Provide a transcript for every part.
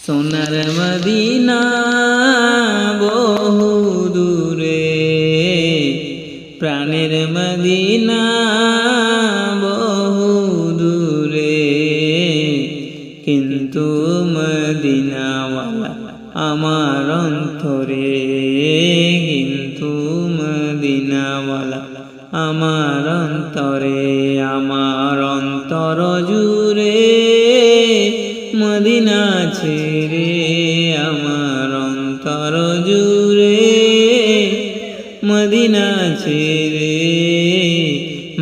সোনার মদিনা বহু দূরে, প্রাণের মদিনা বহু দূরে, কিন্তু মদিনাওয়ালা আমার অন্তরে, কিন্তু মদিনাওয়ালা আমার অন্তরে, আমার অন্তর জুড়ে মদিনা ছেড়ে, আমার অন্তর জুড়ে মদিনা ছেড়ে,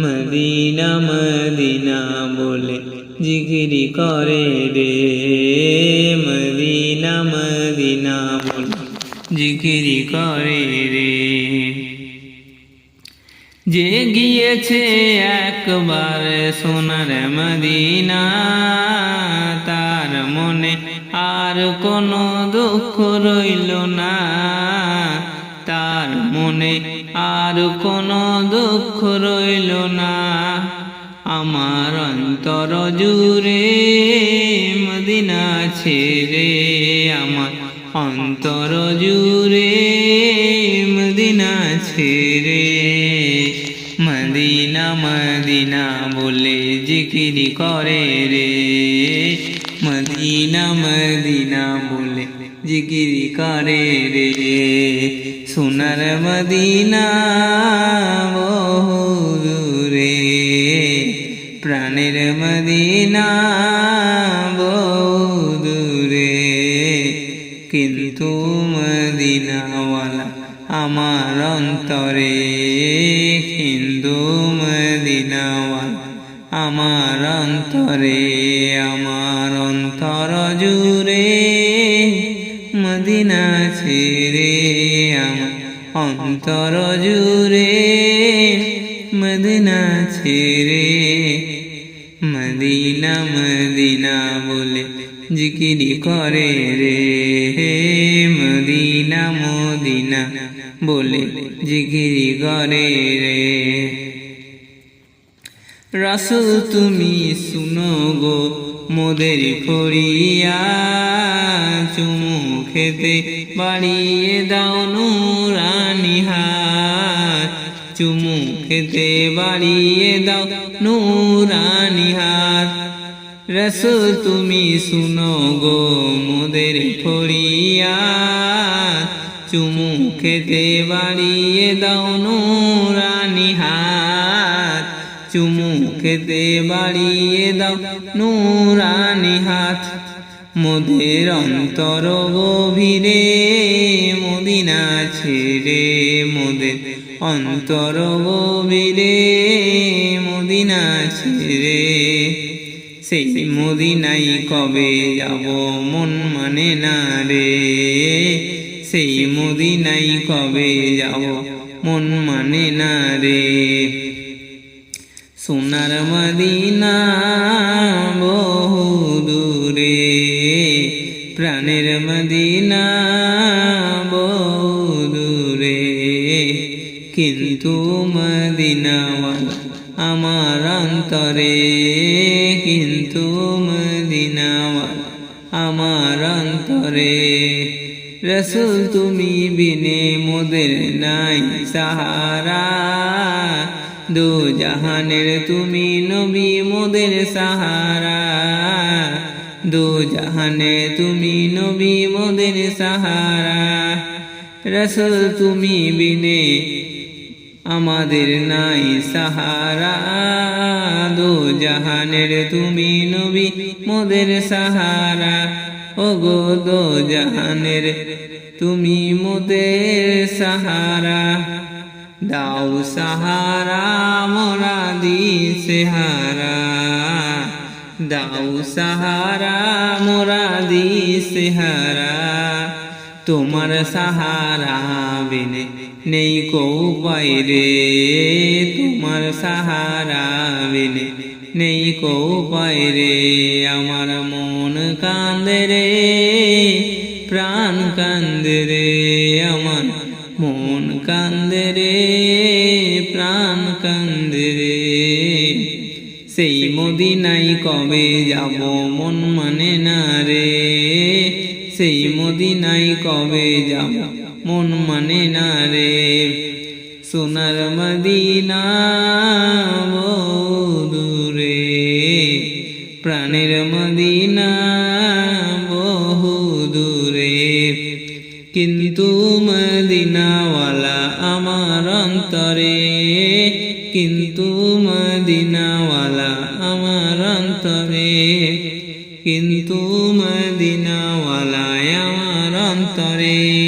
মদিনা মদিনা বলে জিকিরি করে রে, মদিনা মদিনা বলে জিকিরি করে রে। যে গিয়েছে একবার সোনার মদিনা, তার মনে আর কোনো দুঃখ রইল না, তার মনে আর কোনো দুঃখ রইল না। আমার অন্তর জুড়ে মদিনা ছেড়ে, আমার অন্তর জুড়ে মদিনা ছেড়ে, মদিনা মদিনা বলে জিকিরি করে রে, মদিনা মদিনা বলে জিকিরি করে রে। সোনার মদিনা বহু দূরে, প্রাণের মদিনা বহু দূরে, কিন্তু মদিনাওয়ালা আমার অন্তরে, কিন্তু মদিনাওয়ালা আমার অন্তরে, আমার অন্তর জুড়ে মদিনা ছেড়ে, আমার অন্তর জুড়ে মদিনা ছেড়ে, মদিনা মদিনা বলে জিকিরি করে রে, মদিনা মদিনা বলে জিকিরি করে রে। রাসূল তুমি শুনো গো মোদের ফরিয়া, চুমু খেতে বাড়িয়ে দাও নুরানি হাত, চুমু খেতে বাড়িয়ে দাও নুরানি হাত। রাসূল তুমি শুনো গো মোদের ফরিয়া, চুমু খেতে বাড়িয়ে দাও নুরানি হাত, চুমু খেতে বাড়িয়ে দাও নুরানি হাত। মোদের অন্তর গভীরে মদিনা ছেড়ে, মোদের অন্তর গভীরে মদিনা ছেড়ে, সেই মদিনাই কবে যাব মন মানে না রে, সেই মদিনাই কবে যাব মন মানে না রে। সোনার মদিনা বহু দূরে, প্রাণের মদিনা বহু দূরে, কিন্তু মদিনাওয়ালা আমার অন্তরে, কিন্তু মদিনাওয়ালা আমার অন্তরে। রাসূল তুমি বিনে মোদের নাই সাহারা, দো জাহানের তুমি নবী মোদের সাহারা, দো জাহানে তুমি নবী মোদের সাহারা। রাসূল তুমি বিনে আমাদের নাই সাহারা, দো জাহানের তুমি নবী মোদের সাহারা। ওগো দো জাহানের তুমি মোদের সাহারা, দাও সাহারা মোরা দিশেহারা, দাও সাহারা মোরা দিশেহারা। তোমার সাহারা বিনে নেই কো বাইরে, তোমার সাহারা বিনে নেই কো বাইরে। আমার মন কান্দে রে, প্রাণ কান্দে রে, আমার মন কান্দে রে, প্রাণ কান্দে রে। সেই মদিনায় কবে যাব মন মানে না রে, সেই মদিনায় কবে যাব মন মানে না রে। সোনার মদিনা বহু দূরে, প্রাণের মদিনা বহু দূরে, কিন্তু মদিনাওয়ালা আমার অন্তরে, কিন্তু মদিনাওয়ালা আমার অন্তরে, কিন্তু মদিনাওয়ালা আমার অন্তরে।